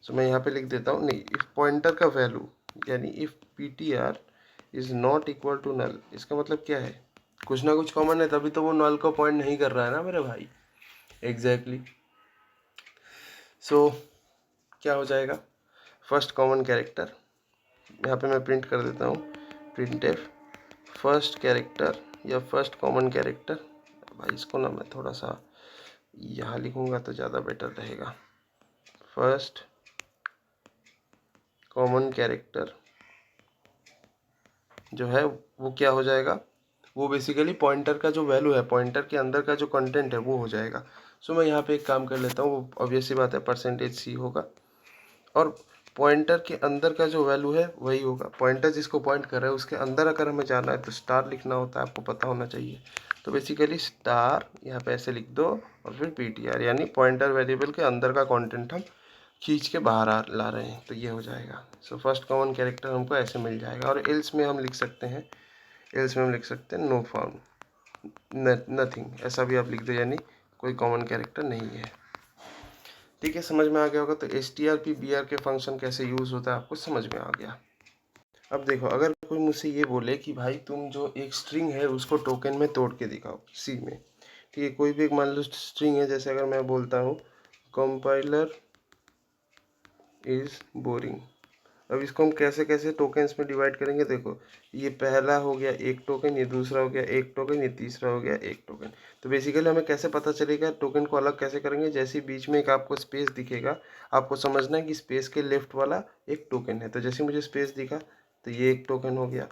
सो मैं यहाँ पे लिख देता हूँ, नहीं, इफ पॉइंटर का वैल्यू यानी if PTR is not equal to null, इसका मतलब क्या है, कुछ ना कुछ कॉमन है, तभी तो वो नल को पॉइंट नहीं कर रहा है ना मेरे भाई, एग्जैक्टली। सो क्या हो जाएगा, फर्स्ट कॉमन कैरेक्टर, यहाँ पे मैं प्रिंट कर देता हूँ, printf फर्स्ट कैरेक्टर या फर्स्ट कॉमन कैरेक्टर, भाई इसको ना मैं थोड़ा सा यहाँ लिखूँगा तो ज़्यादा बेटर रहेगा, फर्स्ट कॉमन कैरेक्टर जो है वो क्या हो जाएगा, वो बेसिकली पॉइंटर का जो वैल्यू है, पॉइंटर के अंदर का जो कंटेंट है वो हो जाएगा। सो मैं यहाँ पे एक काम कर लेता हूँ, वो ऑब्वियस सी बात है %C होगा, और पॉइंटर के अंदर का जो वैल्यू है वही होगा, पॉइंटर जिसको पॉइंट कर रहा है उसके अंदर अगर हमें जाना है तो स्टार लिखना होता है, आपको पता होना चाहिए। तो बेसिकली स्टार यहाँ पे ऐसे लिख दो और फिर PTR, यानी पॉइंटर वेरिएबल के अंदर का कंटेंट हम खींच के बाहर ला रहे हैं, तो ये हो जाएगा। सो फर्स्ट कॉमन कैरेक्टर हमको ऐसे मिल जाएगा, और एल्स में हम लिख सकते हैं, एल्स में हम लिख सकते हैं नो फाउंड नथिंग, ऐसा भी आप लिख दो, यानी कोई कॉमन कैरेक्टर नहीं है, ठीक है, समझ में आ गया होगा। तो strp_br के फंक्शन कैसे यूज़ होता है आपको समझ में आ गया। अब देखो, अगर कोई मुझसे ये बोले कि भाई तुम जो एक स्ट्रिंग है उसको टोकन में तोड़ के दिखाओ सी में, ठीक है, कोई भी एक मान लो स्ट्रिंग है, जैसे अगर मैं बोलता हूँ कंपाइलर इज बोरिंग, अब इसको हम कैसे कैसे टोकन्स में डिवाइड करेंगे, देखो ये पहला हो गया एक टोकन, ये दूसरा हो गया एक टोकन, ये तीसरा हो गया एक टोकन। तो बेसिकली हमें कैसे पता चलेगा टोकन को अलग कैसे करेंगे, जैसे बीच में एक आपको स्पेस दिखेगा, आपको समझना है कि स्पेस के लेफ्ट वाला एक टोकन है, तो जैसे मुझे स्पेस दिखा तो ये एक टोकन हो गया,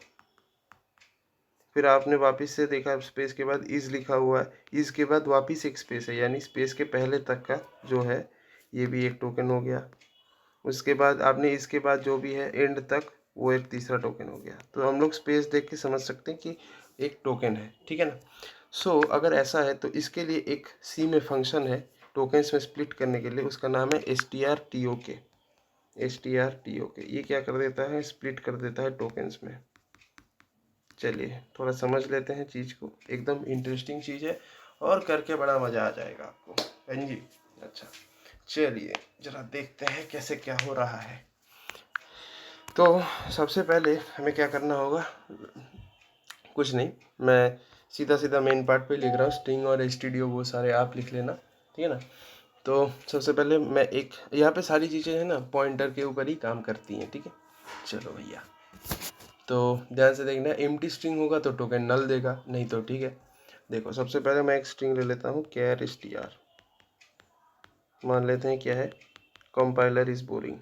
फिर आपने वापस से देखा स्पेस के बाद इज लिखा हुआ है, इज के बाद वापस एक स्पेस है, यानी स्पेस के पहले तक का जो है ये भी एक टोकन हो गया, उसके बाद आपने इसके बाद जो भी है एंड तक वो एक तीसरा टोकन हो गया। तो हम लोग स्पेस देख के समझ सकते हैं कि एक टोकन है, ठीक है ना। सो अगर ऐसा है तो इसके लिए एक सी में फंक्शन है टोकन्स में स्प्लिट करने के लिए, उसका नाम है strtok। strtok ये क्या कर देता है, स्प्लिट कर देता है टोकन्स में। चलिए थोड़ा समझ लेते हैं चीज़ को, एकदम इंटरेस्टिंग चीज़ है और करके बड़ा मज़ा आ जाएगा आपको, हाँ जी। अच्छा चलिए जरा देखते हैं कैसे क्या हो रहा है। तो सबसे पहले हमें क्या करना होगा, कुछ नहीं, मैं सीधा सीधा मेन पार्ट पे लिख रहा हूँ, स्ट्रिंग और stdio वो सारे आप लिख लेना, ठीक है ना। तो सबसे पहले मैं एक, यहाँ पे सारी चीज़ें हैं ना पॉइंटर के ऊपर ही काम करती हैं, ठीक है। चलो भैया, तो ध्यान से देखना, एम्प्टी स्ट्रिंग होगा तो टोकन नल देगा, नहीं तो ठीक है। देखो सबसे पहले मैं एक स्ट्रिंग ले लेता हूँ char str, मान लेते हैं क्या है, कंपाइलर इज बोरिंग।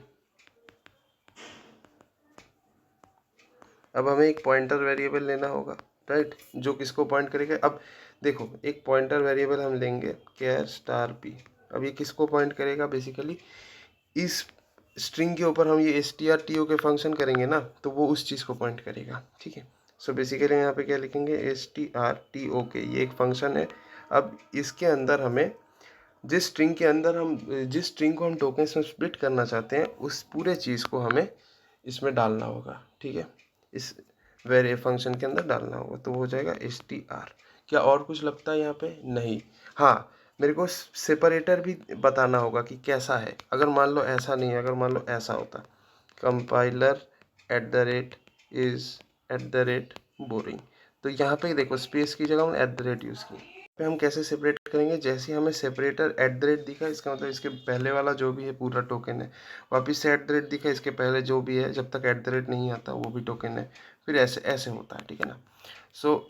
अब हमें एक पॉइंटर वेरिएबल लेना होगा, राइट, जो किसको पॉइंट करेगा। अब देखो एक पॉइंटर वेरिएबल हम लेंगे char p, अब ये किसको पॉइंट करेगा, बेसिकली इस स्ट्रिंग के ऊपर हम ये strto के फंक्शन करेंगे ना, तो वो उस चीज़ को पॉइंट करेगा, ठीक है। सो बेसिकली यहाँ पे क्या लिखेंगे, strtok, ये एक फंक्शन है। अब इसके अंदर हमें जिस स्ट्रिंग के अंदर हम जिस स्ट्रिंग को हम टोकन्स में स्प्लिट करना चाहते हैं उस पूरे चीज़ को हमें इसमें डालना होगा, ठीक है, इस वेरिएबल फंक्शन के अंदर डालना होगा, तो वो हो जाएगा str। क्या और कुछ लगता है यहाँ पे, नहीं, हाँ मेरे को सेपरेटर भी बताना होगा कि कैसा है, अगर मान लो ऐसा नहीं है, अगर मान लो ऐसा होता कंपाइलर @ बोरिंग। तो यहाँ पे देखो स्पेस की जगह हमने @ यूज़ की। पे हम कैसे सेपरेट करेंगे, जैसे हमें सेपरेटर @ दिखा, इसका मतलब इसके पहले वाला जो भी है पूरा टोकन है। वापिस से @ दिखा, इसके पहले जो भी है जब तक @ नहीं आता वो भी टोकन है। फिर ऐसे ऐसे होता है, ठीक है ना।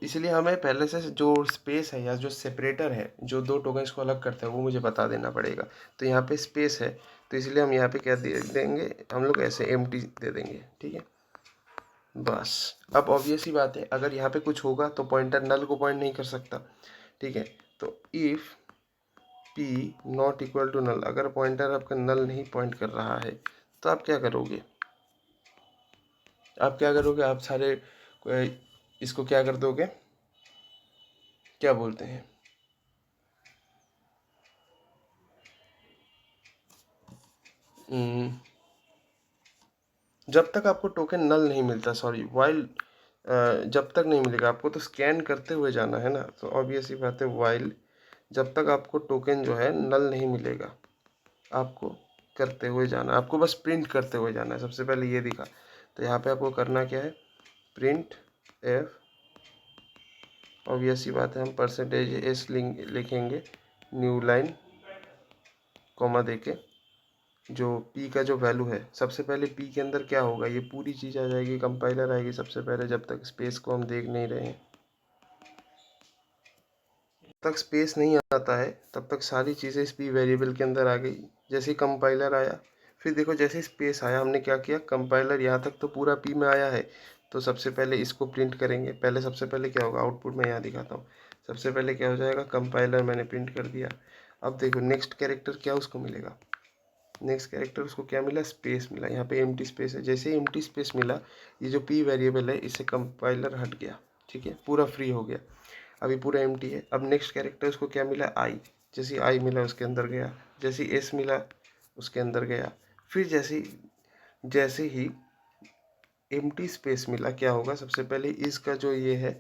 इसलिए हमें पहले से जो स्पेस है या जो सेपरेटर है जो दो टोकन्स को अलग करता है वो मुझे बता देना पड़ेगा। तो यहाँ पे स्पेस है, तो इसलिए हम यहाँ पे क्या दे देंगे, हम लोग ऐसे एम्प्टी दे देंगे, ठीक है। बस अब ऑब्वियस ही बात है, अगर यहाँ पे कुछ होगा तो पॉइंटर नल को पॉइंट नहीं कर सकता, ठीक है। तो if p not equal to null, अगर पॉइंटर आपका नल नहीं पॉइंट कर रहा है तो आप क्या करोगे, आप सारे इसको क्या कर दोगे, क्या बोलते हैं, जब तक आपको टोकन नल नहीं मिलता, सॉरी वाइल, जब तक नहीं मिलेगा आपको तो स्कैन करते हुए जाना है ना। तो ऑब्वियस ही बात है, वाइल जब तक आपको टोकन जो है नल नहीं मिलेगा आपको करते हुए जाना, आपको बस प्रिंट करते हुए जाना है। सबसे पहले ये दिखा, तो यहाँ पे आपको करना क्या है, प्रिंट f, ऑब्वियस ही बात है हम %s लिखेंगे, न्यू लाइन कॉमा देके, जो p का जो वैल्यू है, सबसे पहले p के अंदर क्या होगा, ये पूरी चीज़ आ जाएगी, कंपाइलर आएगी सबसे पहले, जब तक स्पेस को हम देख नहीं रहे हैं, तक स्पेस नहीं आता है तब तक सारी चीज़ें इस p वेरिएबल के अंदर आ गई। जैसे ही कंपाइलर आया, फिर देखो जैसे स्पेस आया हमने क्या किया, कंपाइलर यहाँ तक तो पूरा p में आया है, तो सबसे पहले इसको प्रिंट करेंगे। पहले सबसे पहले क्या होगा, आउटपुट में यहाँ दिखाता हूँ। सबसे पहले क्या हो जाएगा, कंपाइलर मैंने प्रिंट कर दिया। अब देखो नेक्स्ट कैरेक्टर क्या उसको मिलेगा, नेक्स्ट कैरेक्टर उसको क्या मिला, स्पेस मिला। यहाँ पे एम्प्टी स्पेस है, जैसे ही एम्प्टी स्पेस मिला, ये जो p वेरिएबल है इससे कंपाइलर हट गया, ठीक है, पूरा फ्री हो गया, अभी पूरा एम्प्टी है। अब नेक्स्ट कैरेक्टर उसको क्या मिला, i, जैसे i मिला उसके अंदर गया, जैसे s मिला उसके अंदर गया। फिर जैसे ही एम्प्टी स्पेस मिला क्या होगा, सबसे पहले इसका जो ये है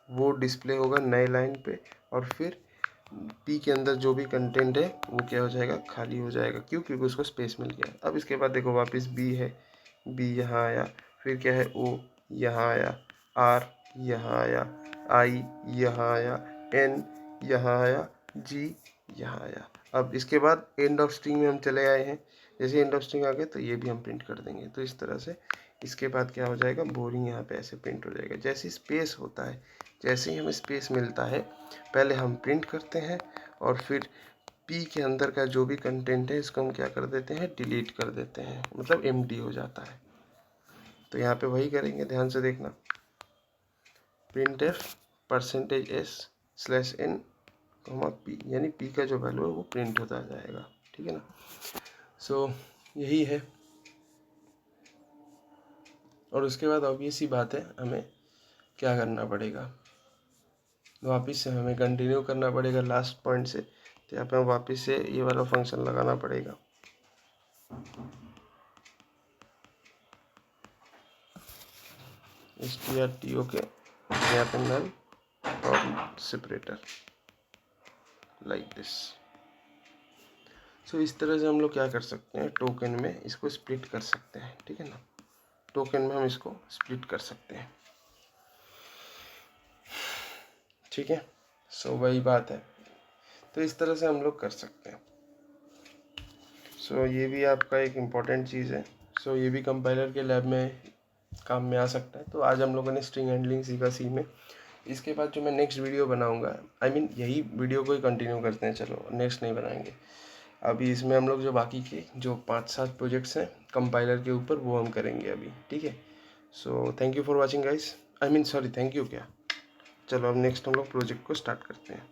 वो डिस्प्ले होगा नए लाइन पे, और फिर p के अंदर जो भी कंटेंट है वो क्या हो जाएगा, खाली हो जाएगा। क्यों, क्योंकि उसको स्पेस मिल गया। अब इसके बाद देखो वापस b है, b यहाँ आया, फिर क्या है o यहाँ आया, r यहाँ आया, i यहाँ आया, n यहाँ आया, g यहाँ आया। अब इसके बाद एंड ऑफ स्ट्रिंग में हम चले आए हैं, जैसे एंड ऑफ स्ट्रिंग आ गए तो ये भी हम प्रिंट कर देंगे। तो इस तरह से इसके बाद क्या हो जाएगा, बोरिंग यहाँ पे ऐसे प्रिंट हो जाएगा। जैसे स्पेस होता है, जैसे ही हमें स्पेस मिलता है पहले हम प्रिंट करते हैं, और फिर p के अंदर का जो भी कंटेंट है इसको हम क्या कर देते हैं, डिलीट कर देते हैं, मतलब एम्प्टी हो जाता है। तो यहाँ पे वही करेंगे, ध्यान से देखना, printf %s/n, p, यानी p का जो वैल्यू है वो प्रिंट होता जाएगा, ठीक है ना। यही है। और उसके बाद ऑब्वियस ही बात है, हमें क्या करना पड़ेगा, वापस से हमें कंटिन्यू करना पड़ेगा लास्ट पॉइंट से। तो यहाँ पे हम वापस से ये वाला फंक्शन लगाना पड़ेगा, str यहाँ पे नल और सेपरेटर, लाइक दिस। इस तरह से हम लोग क्या कर सकते हैं, टोकन में इसको स्प्लिट कर सकते हैं, ठीक है ना। टोकन में हम इसको स्प्लिट कर सकते हैं, ठीक है। वही बात है, तो इस तरह से हम लोग कर सकते हैं। ये भी आपका एक इम्पॉर्टेंट चीज़ है। ये भी कंपाइलर के लैब में काम में आ सकता है। तो आज हम लोगों ने स्ट्रिंग हैंडलिंग सीखा सी में। इसके बाद जो मैं नेक्स्ट वीडियो बनाऊंगा, यही वीडियो को ही कंटिन्यू करते हैं, चलो नेक्स्ट नहीं बनाएंगे। अभी इसमें हम लोग जो बाकी के जो 5-7 प्रोजेक्ट्स हैं कंपाइलर के ऊपर वो हम करेंगे अभी, ठीक है। Thank you for watching guys, sorry thank you क्या, चलो अब नेक्स्ट हम लोग प्रोजेक्ट को स्टार्ट करते हैं।